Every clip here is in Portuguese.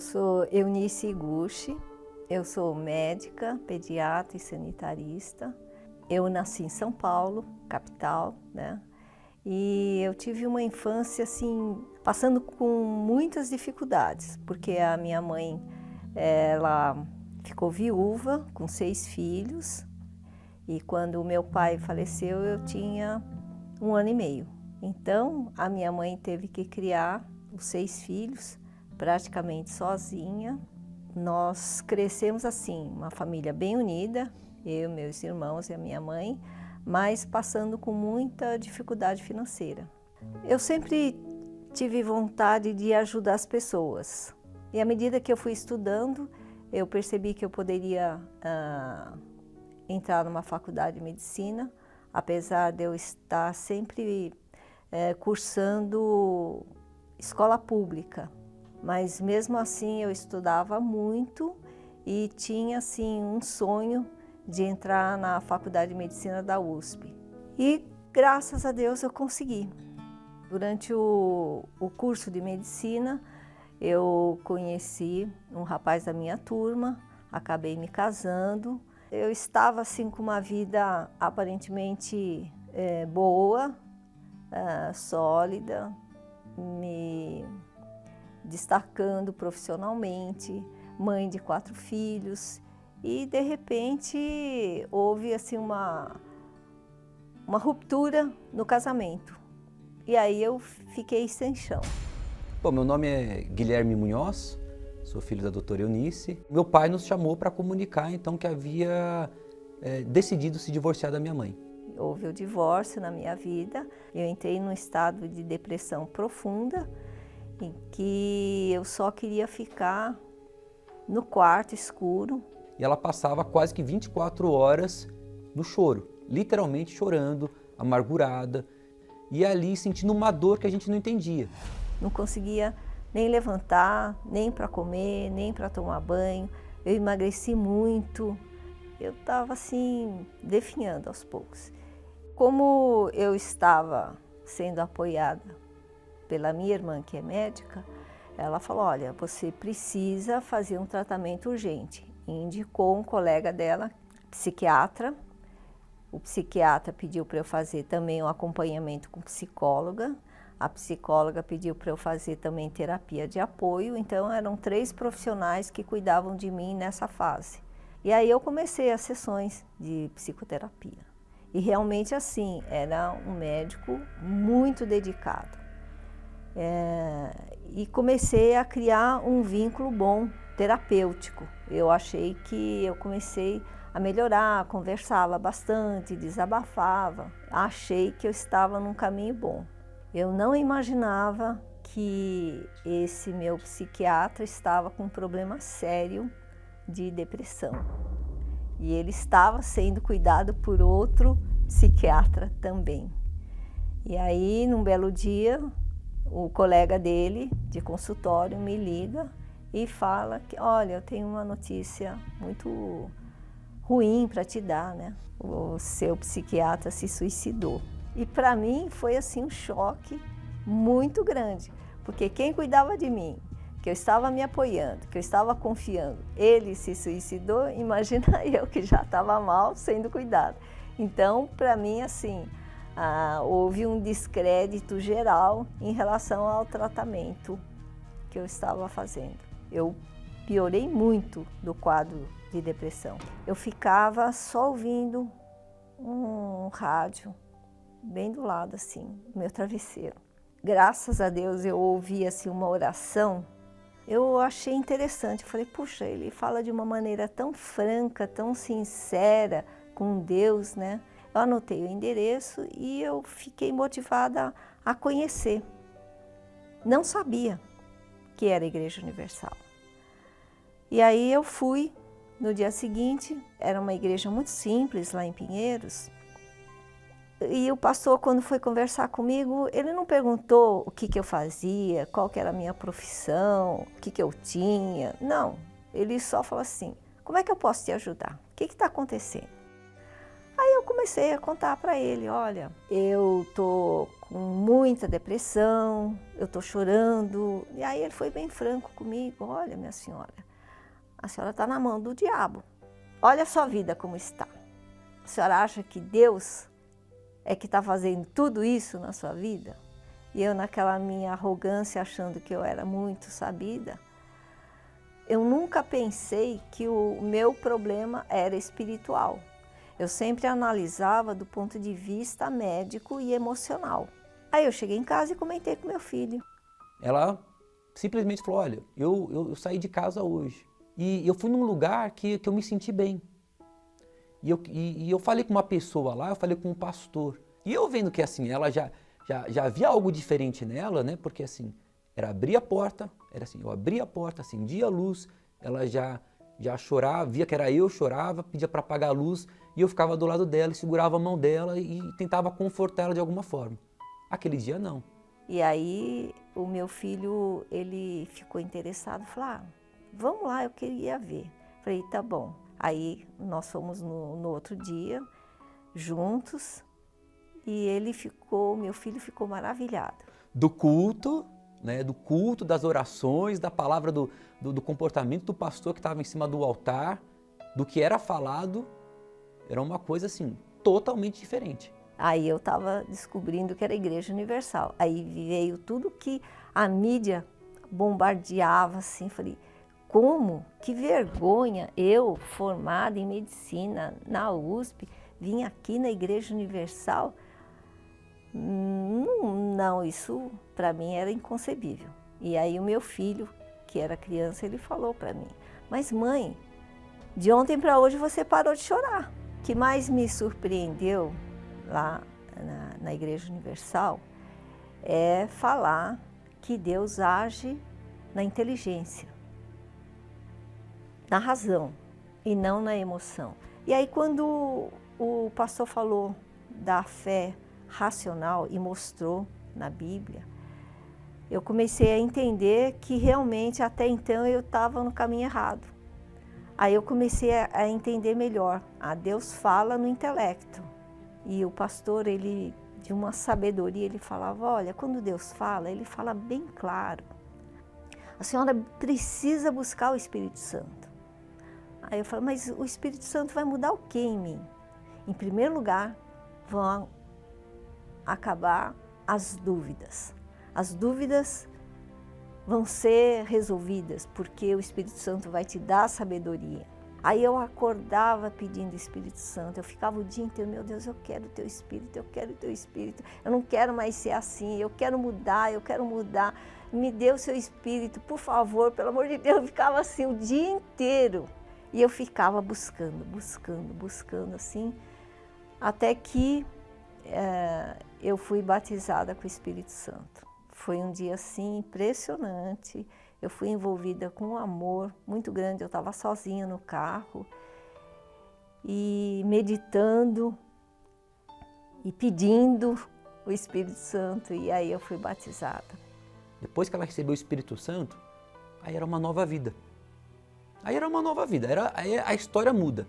sou Eunice Iguchi, eu sou médica, pediatra e sanitarista. Eu nasci em São Paulo, capital, né? E eu tive uma infância assim, passando com muitas dificuldades, porque a minha mãe, ela ficou viúva com 6 filhos e quando o meu pai faleceu eu tinha 1 ano e meio. Então a minha mãe teve que criar os 6 filhos praticamente sozinha. Nós crescemos assim, uma família bem unida, eu, meus irmãos e a minha mãe, mas passando com muita dificuldade financeira. Eu sempre tive vontade de ajudar as pessoas e à medida que eu fui estudando, eu percebi que eu poderia entrar numa faculdade de medicina, apesar de eu estar sempre cursando escola pública, mas mesmo assim eu estudava muito e tinha assim um sonho de entrar na faculdade de medicina da USP. E graças a Deus eu consegui. Durante o curso de medicina eu conheci um rapaz da minha turma, acabei me casando. Eu estava assim com uma vida aparentemente boa, sólida, me destacando profissionalmente, mãe de 4 filhos, e de repente houve assim uma ruptura no casamento. E aí eu fiquei sem chão. Bom, meu nome é Guilherme Munhoz, sou filho da doutora Eunice. Meu pai nos chamou para comunicar então que havia decidido se divorciar da minha mãe. Houve o divórcio na minha vida, eu entrei num estado de depressão profunda, em que eu só queria ficar no quarto escuro. E ela passava quase que 24 horas no choro, literalmente chorando, amargurada, e ali sentindo uma dor que a gente não entendia. Não conseguia nem levantar, nem para comer, nem para tomar banho. Eu emagreci muito, eu estava assim, definhando aos poucos. Como eu estava sendo apoiada pela minha irmã, que é médica, ela falou, olha, você precisa fazer um tratamento urgente. E indicou um colega dela, psiquiatra. O psiquiatra pediu para eu fazer também um acompanhamento com psicóloga. A psicóloga pediu para eu fazer também terapia de apoio. Então, eram 3 profissionais que cuidavam de mim nessa fase. E aí eu comecei as sessões de psicoterapia. E realmente assim, era um médico muito dedicado. E comecei a criar um vínculo bom, terapêutico. Eu achei que eu comecei a melhorar, conversava bastante, desabafava. Achei que eu estava num caminho bom. Eu não imaginava que esse meu psiquiatra estava com um problema sério de depressão. E ele estava sendo cuidado por outro psiquiatra também. E aí, num belo dia, o colega dele, de consultório, me liga e fala que, olha, eu tenho uma notícia muito ruim para te dar, né? O seu psiquiatra se suicidou. E para mim foi assim um choque muito grande, porque quem cuidava de mim, que eu estava me apoiando, que eu estava confiando, ele se suicidou, imagina eu que já estava mal sendo cuidada. Então, para mim, assim, houve um descrédito geral em relação ao tratamento que eu estava fazendo. Eu piorei muito do quadro de depressão. Eu ficava só ouvindo um rádio bem do lado, assim, do meu travesseiro. Graças a Deus eu ouvi assim, uma oração. Eu achei interessante, eu falei, puxa, ele fala de uma maneira tão franca, tão sincera com Deus, né? Eu anotei o endereço e eu fiquei motivada a conhecer. Não sabia que era a Igreja Universal. E aí eu fui no dia seguinte, era uma igreja muito simples lá em Pinheiros. E o pastor, quando foi conversar comigo, ele não perguntou o que eu fazia, qual que era a minha profissão, o que eu tinha. Não, ele só falou assim, como é que eu posso te ajudar? O que está acontecendo? Aí eu comecei a contar para ele, olha, eu tô com muita depressão, eu tô chorando. E aí ele foi bem franco comigo, olha, minha senhora, a senhora está na mão do diabo. Olha a sua vida como está. A senhora acha que Deus é que está fazendo tudo isso na sua vida? E eu, naquela minha arrogância, achando que eu era muito sabida, eu nunca pensei que o meu problema era espiritual. Eu sempre analisava do ponto de vista médico e emocional. Aí eu cheguei em casa e comentei com meu filho. Ela simplesmente falou, olha, eu saí de casa hoje e eu fui num lugar que eu me senti bem. E eu falei com uma pessoa lá, eu falei com um pastor. E eu vendo que assim, ela já havia algo diferente nela, né? Porque assim, era abrir a porta, era assim, eu abria a porta, acendia a luz, ela já chorava, via que era eu, chorava, pedia para apagar a luz, e eu ficava do lado dela e segurava a mão dela e tentava confortar ela de alguma forma. Aquele dia não. E aí o meu filho, ele ficou interessado, falou, vamos lá, eu queria ver. Falei, tá bom. Aí nós fomos no outro dia, juntos, e meu filho ficou maravilhado. Do culto, né, do culto, das orações, da palavra, do comportamento do pastor que estava em cima do altar, do que era falado, era uma coisa assim, totalmente diferente. Aí eu estava descobrindo que era a Igreja Universal. Aí veio tudo que a mídia bombardeava, assim, falei, como? Que vergonha eu, formada em medicina na USP, vim aqui na Igreja Universal? Não, isso para mim era inconcebível. E aí o meu filho, que era criança, ele falou para mim, mas mãe, de ontem para hoje você parou de chorar. O que mais me surpreendeu lá na Igreja Universal é falar que Deus age na inteligência, na razão e não na emoção. E aí quando o pastor falou da fé racional e mostrou na Bíblia, eu comecei a entender que realmente até então eu estava no caminho errado. Aí eu comecei a entender melhor. Deus fala no intelecto. E o pastor, ele, de uma sabedoria, ele falava, olha, quando Deus fala, ele fala bem claro. A senhora precisa buscar o Espírito Santo. Aí eu falei, mas o Espírito Santo vai mudar o que em mim? Em primeiro lugar, vão acabar as dúvidas. As dúvidas vão ser resolvidas, porque o Espírito Santo vai te dar sabedoria. Aí eu acordava pedindo o Espírito Santo, eu ficava o dia inteiro, meu Deus, eu quero o teu Espírito, eu quero o teu Espírito, eu não quero mais ser assim, eu quero mudar, me dê o seu Espírito, por favor, pelo amor de Deus. Eu ficava assim o dia inteiro e eu ficava buscando assim, até que eu fui batizada com o Espírito Santo. Foi um dia assim impressionante. Eu fui envolvida com um amor muito grande. Eu estava sozinha no carro e meditando e pedindo o Espírito Santo. E aí eu fui batizada. Depois que ela recebeu o Espírito Santo, aí era uma nova vida. Aí a história muda.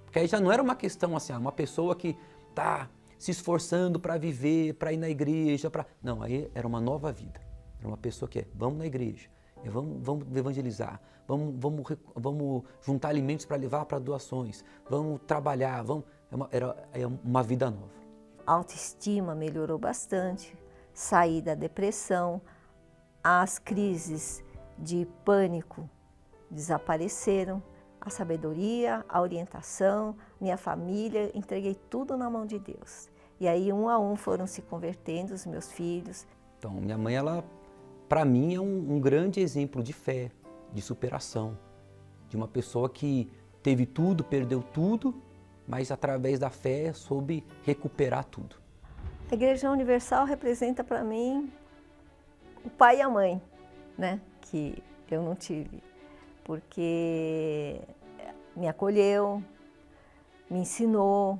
Porque aí já não era uma questão assim, uma pessoa que está se esforçando para viver, para ir na igreja. Não, aí era uma nova vida. Era uma pessoa que vamos na igreja. Vamos evangelizar, vamos juntar alimentos para levar para doações, vamos trabalhar, era uma vida nova. A autoestima melhorou bastante, saí da depressão, as crises de pânico desapareceram, a sabedoria, a orientação, minha família, entreguei tudo na mão de Deus. E aí um a um foram se convertendo os meus filhos. Então minha mãe, ela para mim é um grande exemplo de fé, de superação, de uma pessoa que teve tudo, perdeu tudo, mas através da fé soube recuperar tudo. A Igreja Universal representa para mim o pai e a mãe, né, que eu não tive, porque me acolheu, me ensinou,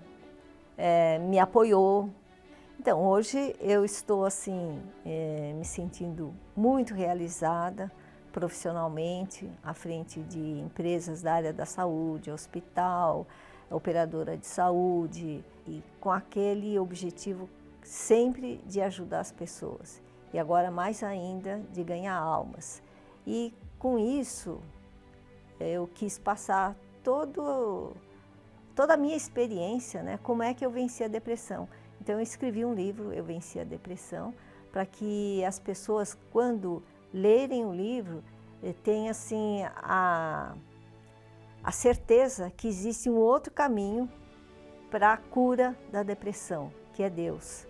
me apoiou. Então, hoje eu estou assim, me sentindo muito realizada profissionalmente, à frente de empresas da área da saúde, hospital, operadora de saúde e com aquele objetivo sempre de ajudar as pessoas. E agora mais ainda de ganhar almas. E com isso eu quis passar toda a minha experiência, né? Como é que eu venci a depressão. Então eu escrevi um livro, Eu Venci a Depressão, para que as pessoas, quando lerem o livro, tenham assim, a certeza que existe um outro caminho para a cura da depressão, que é Deus.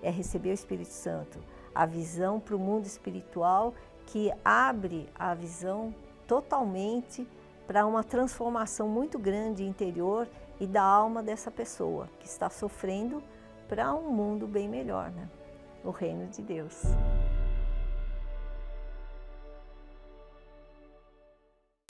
É receber o Espírito Santo, a visão para o mundo espiritual que abre a visão totalmente para uma transformação muito grande interior e da alma dessa pessoa que está sofrendo para um mundo bem melhor, né? O reino de Deus.